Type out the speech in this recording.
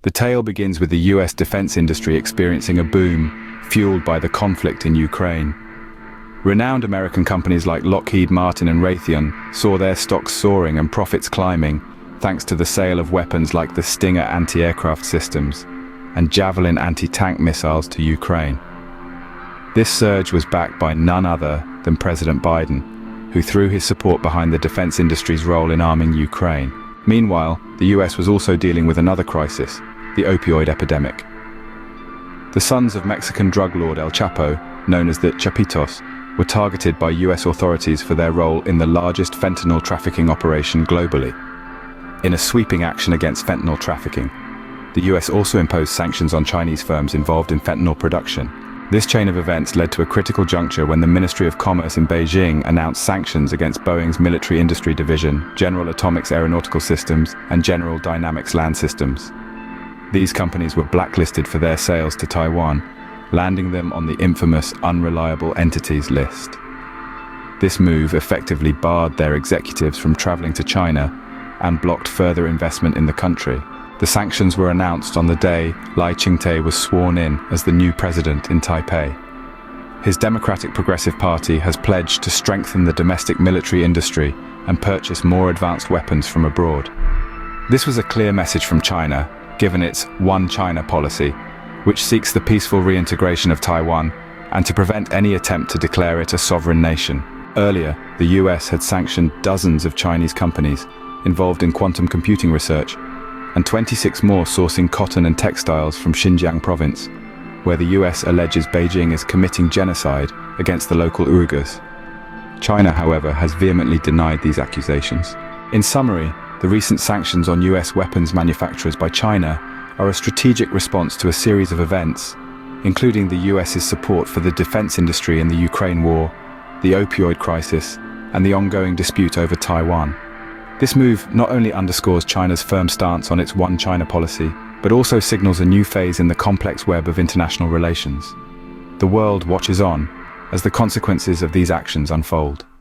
The tale begins with the US defense industry experiencing a boom, fueled by the conflict in Ukraine. Renowned American companies like Lockheed Martin and Raytheon saw their stocks soaring and profits climbing, thanks to the sale of weapons like the Stinger anti-aircraft systems and Javelin anti-tank missiles to Ukraine. This surge was backed by none other than President Biden, who threw his support behind the defense industry's role in arming Ukraine. Meanwhile, the US was also dealing with another crisis, the opioid epidemic. The sons of Mexican drug lord El Chapo, known as the Chapitos, were targeted by US authorities for their role in the largest fentanyl trafficking operation globally. In a sweeping action against fentanyl trafficking, the US also imposed sanctions on Chinese firms involved in fentanyl production. This chain of events led to a critical juncture when the Ministry of Commerce in Beijing announced sanctions against Boeing's military industry division, General Atomics Aeronautical Systems, and General Dynamics Land Systems. These companies were blacklisted for their sales to Taiwan, landing them on the infamous Unreliable Entities list. This move effectively barred their executives from traveling to China and blocked further investment in the country. The sanctions were announced on the day Lai Ching-te was sworn in as the new president in Taipei. His Democratic Progressive Party has pledged to strengthen the domestic military industry and purchase more advanced weapons from abroad. This was a clear message from China, given its One China policy, which seeks the peaceful reintegration of Taiwan and to prevent any attempt to declare it a sovereign nation. Earlier, the US had sanctioned dozens of Chinese companies involved in quantum computing research, and 26 more sourcing cotton and textiles from Xinjiang province, where the US alleges Beijing is committing genocide against the local Uyghurs. China, however, has vehemently denied these accusations. In summary, the recent sanctions on US weapons manufacturers by China are a strategic response to a series of events, including the US's support for the defense industry in the Ukraine war, the opioid crisis, and the ongoing dispute over Taiwan. This move not only underscores China's firm stance on its One China policy, but also signals a new phase in the complex web of international relations. The world watches on as the consequences of these actions unfold.